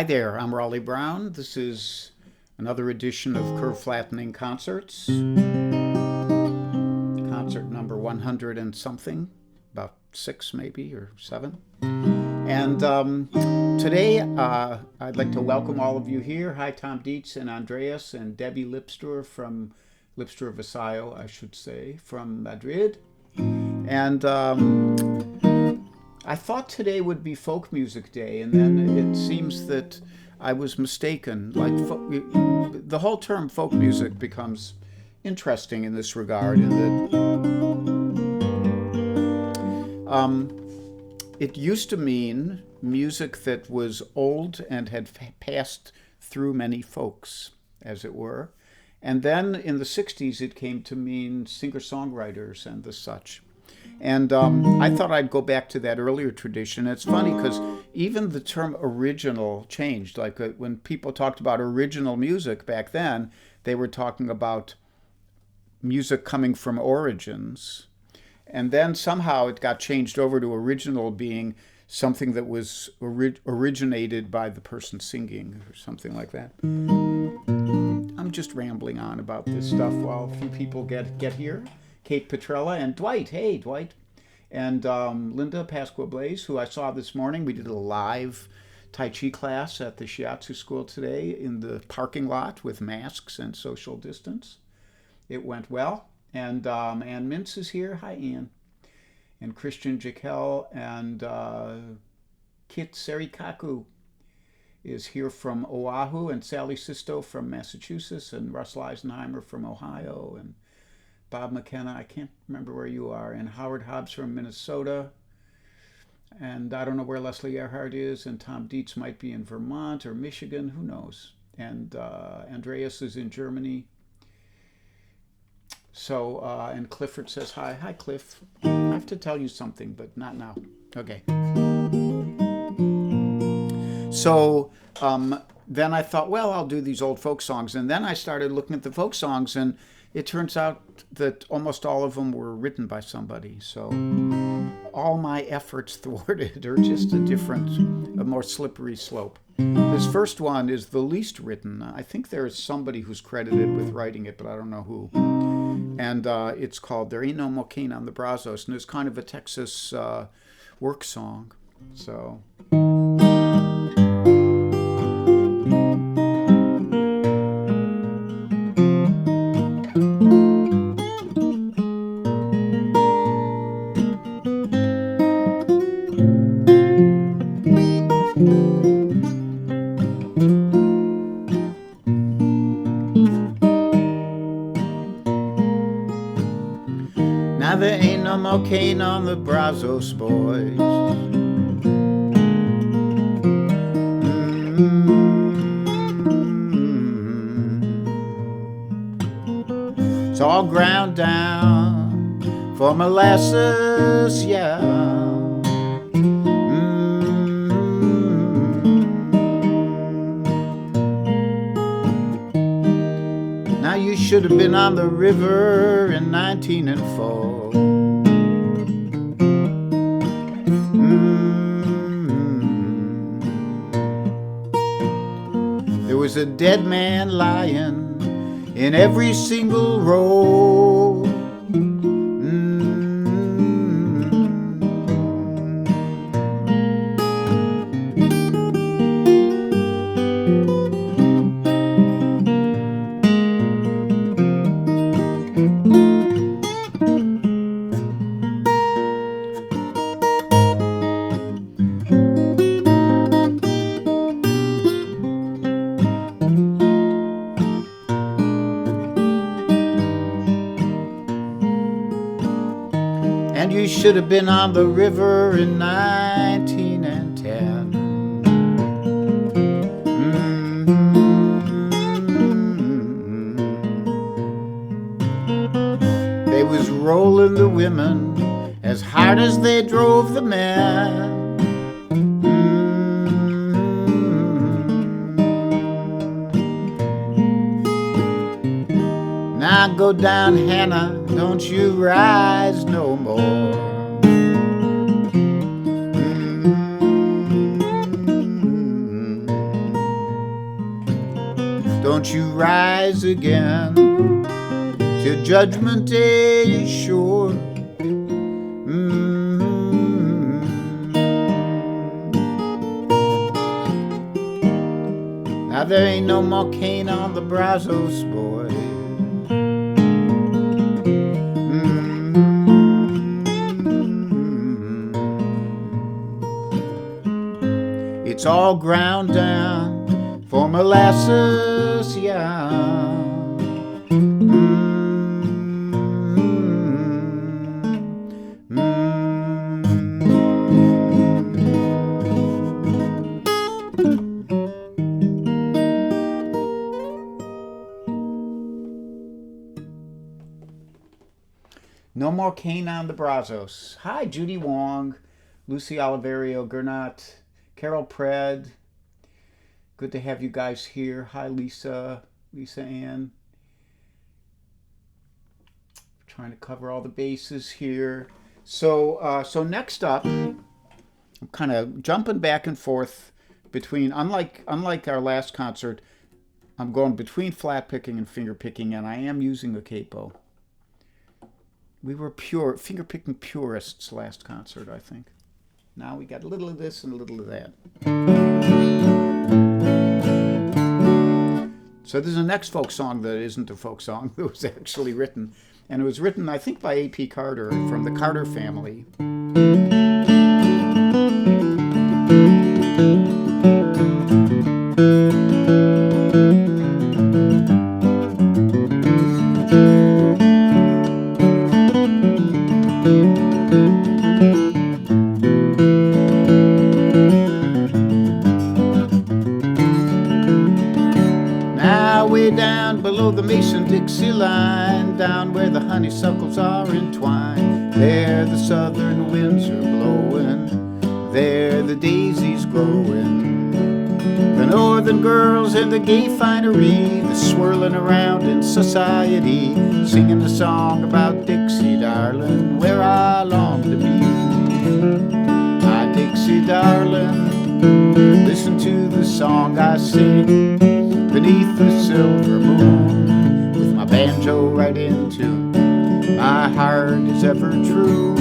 Hi there, I'm Raleigh Brown. This is another edition of Curve Flattening Concerts. Concert number 100 and something, about 6 maybe, or 7. And today I'd like to welcome all of you here. Hi, Tom Dietz and Andreas and Debbie Lipster from Lipster Vasallo, I should say, from Madrid. And I thought today would be folk music day, and then it seems that I was mistaken. Like the whole term folk music becomes interesting in this regard, in that it used to mean music that was old and had passed through many folks, as it were. And then in the 60s, it came to mean singer-songwriters and the such. And I thought I'd go back to that earlier tradition. It's funny because even the term original changed. Like when people talked about original music back then, they were talking about music coming from origins. And then somehow it got changed over to original being something that was originated by the person singing or something like that. I'm just rambling on about this stuff while a few people get here. Kate Petrella and Dwight. Hey, Dwight. And Linda Pasqua Blaze, who I saw this morning. We did a live Tai Chi class at the Shiatsu School today in the parking lot with masks and social distance. It went well. And Ann Mintz is here. Hi, Ann. And Christian Jekyll and Kit Serikaku is here from Oahu, and Sally Sisto from Massachusetts, and Russell Eisenheimer from Ohio, and Bob McKenna, I can't remember where you are, and Howard Hobbs from Minnesota, and I don't know where Leslie Earhart is, and Tom Dietz might be in Vermont or Michigan, who knows, and Andreas is in Germany. So, and Clifford says hi. Hi, Cliff. I have to tell you something, but not now. Okay. So then I thought, well, I'll do these old folk songs, and then I started looking at the folk songs, and it turns out that almost all of them were written by somebody. So all my efforts thwarted are just a more slippery slope. This first one is the least written. I think there is somebody who's credited with writing it, but I don't know who. And it's called There Ain't No Mokin on the Brazos, and it's kind of a Texas work song. So... Now there ain't no more cane on the Brazos, boys. It's all ground down for molasses, yeah. Now you should have been on the river in 1904. There was a dead man lying in every single row. And you should have been on the river in 1910. They was rolling the women as hard as they drove the men. Now go down, Hannah, don't you rise no more. don't you rise again till judgment day is sure. Now there ain't no more cane on the Brazos, boys. It's all ground down for molasses, yeah. No more cane on the Brazos. Hi, Judy Wong, Lucy Oliverio Gernot, Carol Pred. Good to have you guys here. Hi, Lisa Ann. Trying to cover all the bases here. So next up, I'm kind of jumping back and forth between, unlike our last concert, I'm going between flat picking and finger picking, and I am using a capo. We were pure finger picking purists last concert, I think. Now we got a little of this and a little of that. So there's a next folk song that isn't a folk song that was actually written. And it was written, I think, by A.P. Carter from the Carter family. Down below the Mason-Dixie line, down where the honeysuckles are entwined, there the southern winds are blowing, there the daisies growing. The northern girls in the gay finery, the swirling around in society, singing a song about Dixie Darling, where I long to be. My Dixie Darling, listen to the song I sing beneath the silver moon, with my banjo right in tune. My heart is ever true,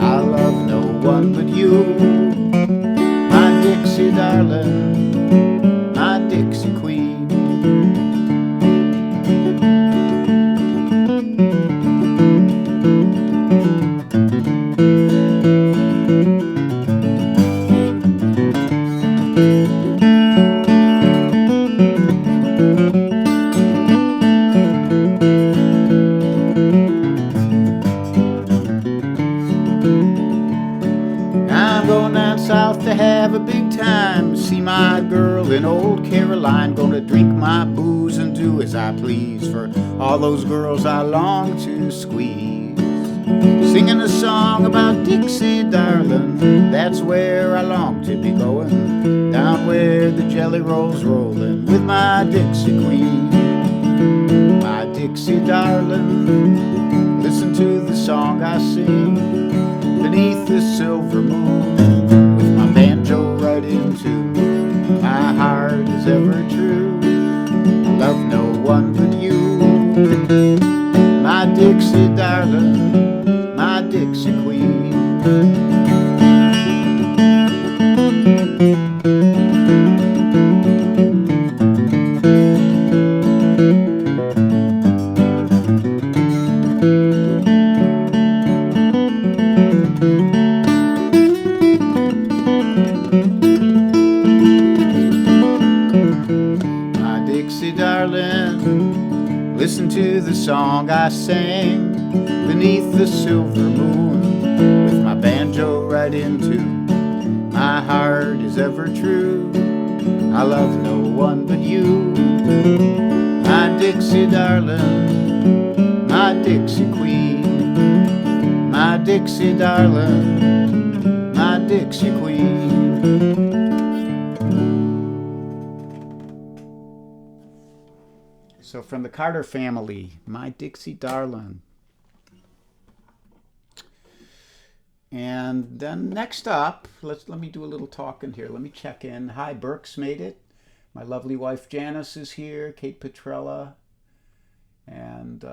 I love no one but you. My Dixie darling, my Dixie queen. To have a big time, see my girl in old Caroline, gonna drink my booze and do as I please for all those girls I long to squeeze. Singing a song about Dixie Darling, that's where I long to be going, down where the jelly rolls rolling with my Dixie queen. My Dixie Darling, listen to the song I sing beneath the silver moon, banjo right into. My heart is ever true, I love no one but you. My Dixie darling, my Dixie queen. Listen to the song I sang beneath the silver moon, with my banjo right in tune. My heart is ever true, I love no one but you. My Dixie darling, my Dixie queen. My Dixie darling, my Dixie queen. So from the Carter family, My Dixie Darling. And then next up, let me do a little talking here. Let me check in. Hi, Burks made it. My lovely wife Janice is here, Kate Petrella, and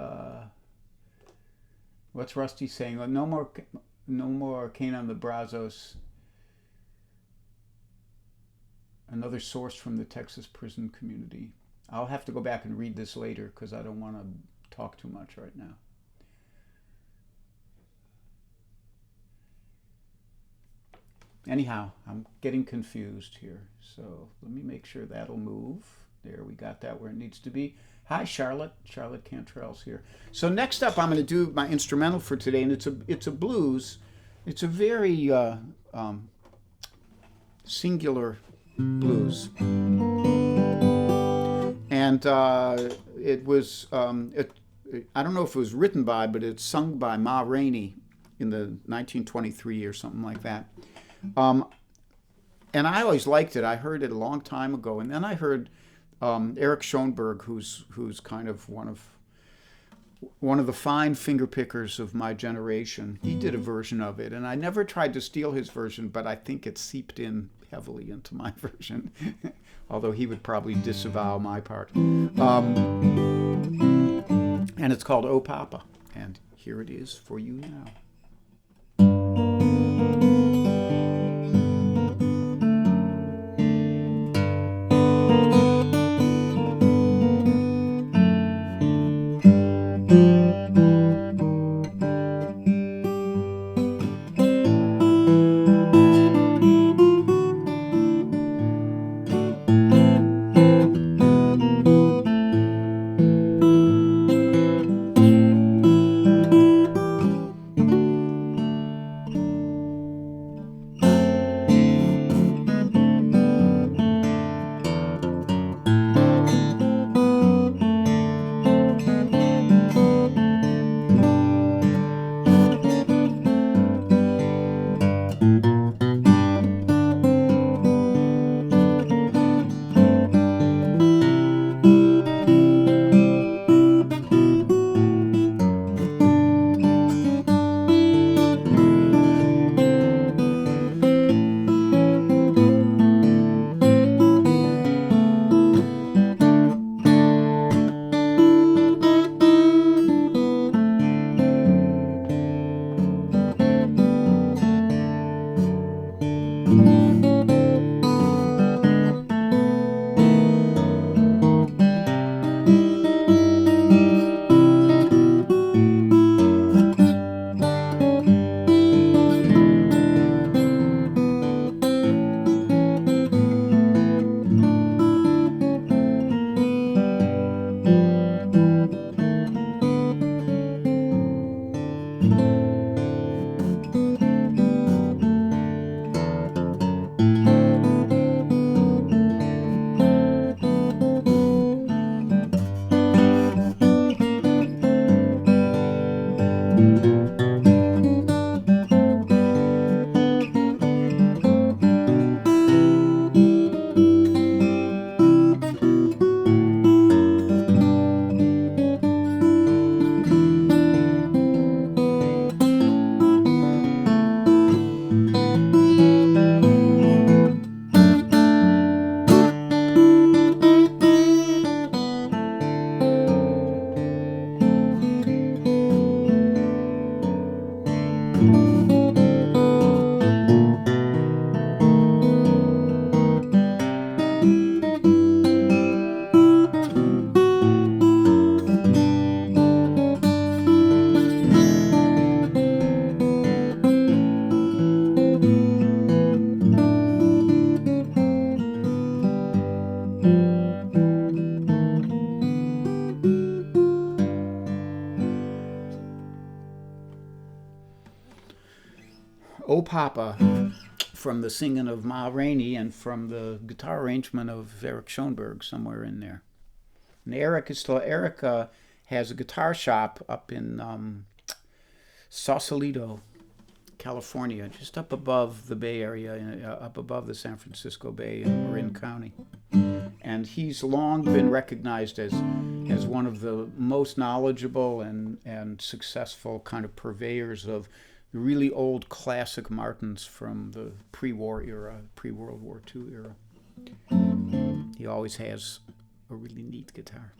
what's Rusty saying? Oh, no more Cane on the Brazos. Another source from the Texas prison community. I'll have to go back and read this later because I don't want to talk too much right now. Anyhow, I'm getting confused here. So let me make sure that'll move. There, we got that where it needs to be. Hi, Charlotte. Charlotte Cantrell's here. So next up, I'm going to do my instrumental for today, and it's a blues. It's a very singular blues, and it was I don't know if it was written by, but it's sung by Ma Rainey in the 1923 or something like that. And I always liked it. I heard it a long time ago, and then I heard Eric Schoenberg, who's kind of one of the fine finger pickers of my generation. He did a version of it, and I never tried to steal his version, but I think it seeped in heavily into my version, although he would probably disavow my part. And it's called "Oh Papa," and here it is for you now. "Oh Papa" from the singing of Ma Rainey and from the guitar arrangement of Eric Schoenberg somewhere in there. And Eric has a guitar shop up in Sausalito, California, just up above the Bay Area, up above the San Francisco Bay in Marin County. And he's long been recognized as one of the most knowledgeable and successful kind of purveyors of the really old classic Martins from the pre-war era, pre-World War II era. He always has a really neat guitar.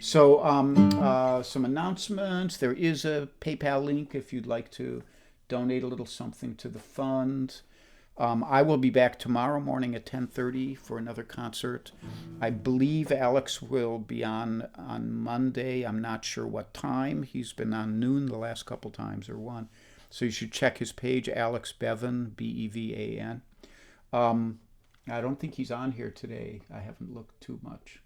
So some announcements. There is a PayPal link if you'd like to donate a little something to the fund. I will be back tomorrow morning at 10:30 for another concert. I believe Alex will be on Monday. I'm not sure what time. He's been on noon the last couple times, or 1. So you should check his page, Alex Bevan, Bevan. I don't think he's on here today. I haven't looked too much.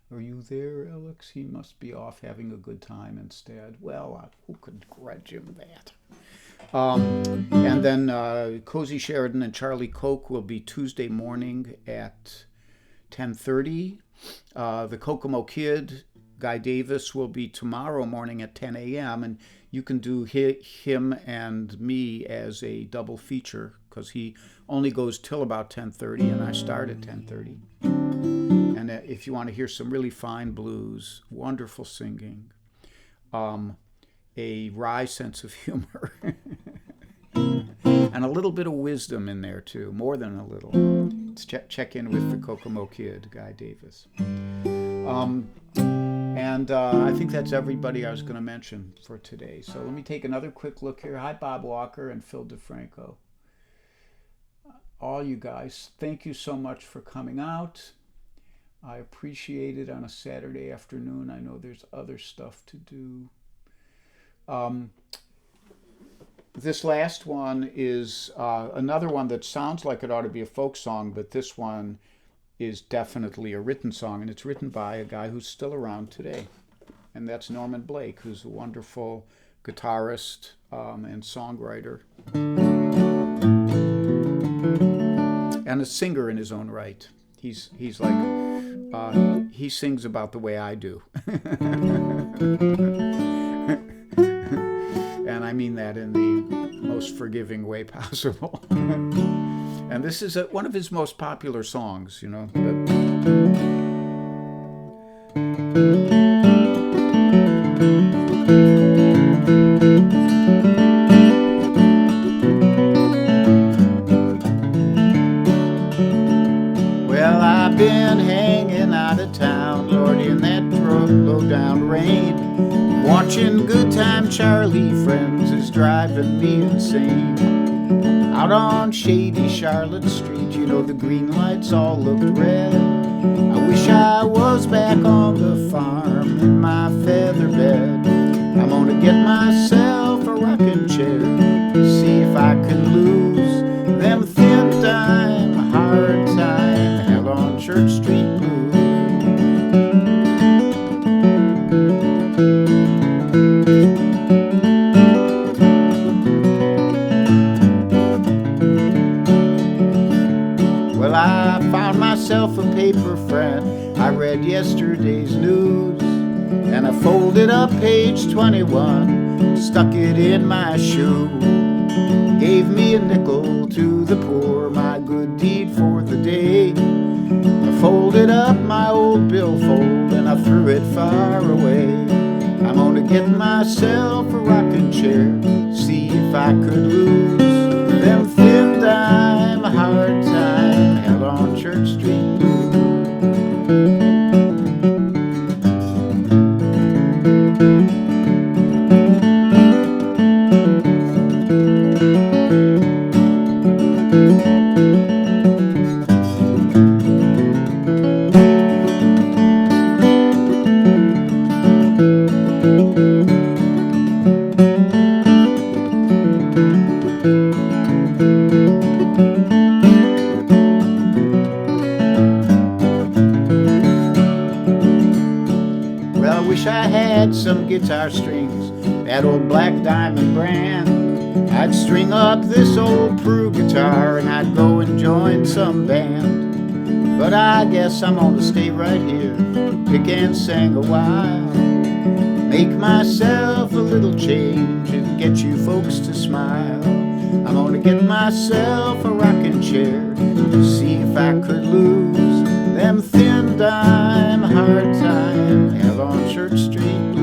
Are you there, Alex? He must be off having a good time instead. Well, who could grudge him that? And then Cozy Sheridan and Charlie Koch will be Tuesday morning at 10:30. The Kokomo Kid, Guy Davis, will be tomorrow morning at 10 a.m. And you can do him and me as a double feature because he only goes till about 10:30 and I start at 10:30. And if you want to hear some really fine blues, wonderful singing, a wry sense of humor, and a little bit of wisdom in there too, more than a little. Let's check in with the Kokomo Kid, Guy Davis. And I think that's everybody I was going to mention for today. So let me take another quick look here. Hi, Bob Walker and Phil DeFranco. All you guys, thank you so much for coming out. I appreciate it on a Saturday afternoon. I know there's other stuff to do. This last one is another one that sounds like it ought to be a folk song, but this one is definitely a written song, and it's written by a guy who's still around today, and that's Norman Blake, who's a wonderful guitarist and songwriter, and a singer in his own right. He's like, he sings about the way I do. And I mean that in the most forgiving way possible. And this is one of his most popular songs, you know. Well, I've been hanging out of town, Lord, in that low-down rain. Watching Good Time Charlie Friends is driving me insane. Out on shady Charlotte Street, you know, the green lights all looked red. I wish I was back on the farm in my feather bed. I'm gonna get myself a rocking chair, see if I can lose them thin dime, hard time, hell on Church Street blues. Well, I found myself a paper friend. I read yesterday's news, and I folded up page 21, stuck it in my shoe. Gave me a nickel to the poor, my good deed for the day. I folded up my old billfold and I threw it far away. I'm gonna get myself a rocking chair, see if I could lose them thin dime, hard time, hell on Church Street blues. Some guitar strings, that old Black Diamond brand. I'd string up this old Prue guitar and I'd go and join some band. But I guess I'm gonna stay right here, pick and sing a while, make myself a little change and get you folks to smile. I'm gonna get myself a rocking chair, see if I could lose them thin dime, hard time, hell on Church Street blues.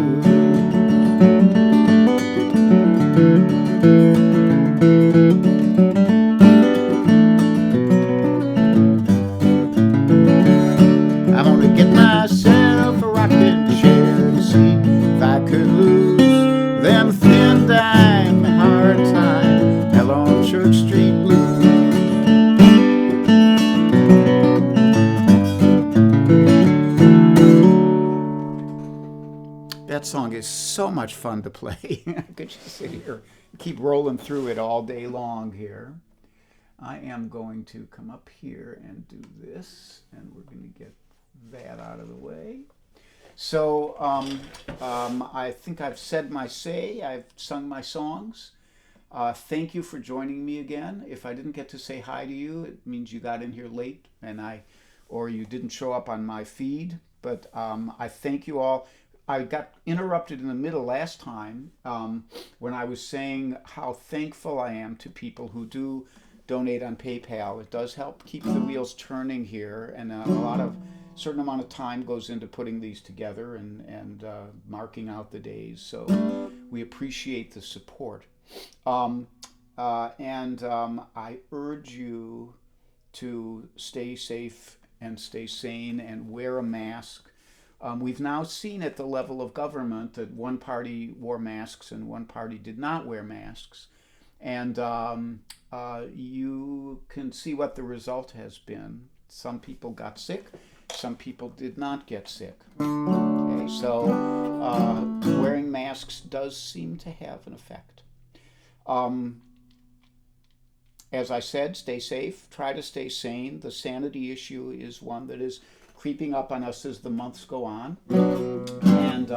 that song is so much fun to play. I could just sit here and keep rolling through it all day long here. I am going to come up here and do this, and we're going to get that out of the way. So I think I've said my say. I've sung my songs. Thank you for joining me again. If I didn't get to say hi to you, it means you got in here late or you didn't show up on my feed. But I thank you all. I got interrupted in the middle last time when I was saying how thankful I am to people who do donate on PayPal. It does help keep the wheels turning here, and certain amount of time goes into putting these together and marking out the days. So we appreciate the support. I urge you to stay safe and stay sane and wear a mask. We've now seen at the level of government that one party wore masks and one party did not wear masks. And you can see what the result has been. Some people got sick, some people did not get sick. Okay, so wearing masks does seem to have an effect. As I said, stay safe, try to stay sane. The sanity issue is one that is creeping up on us as the months go on. And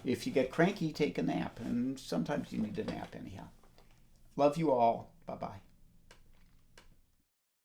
if you get cranky, take a nap. And sometimes you need a nap anyhow. Love you all. Bye-bye.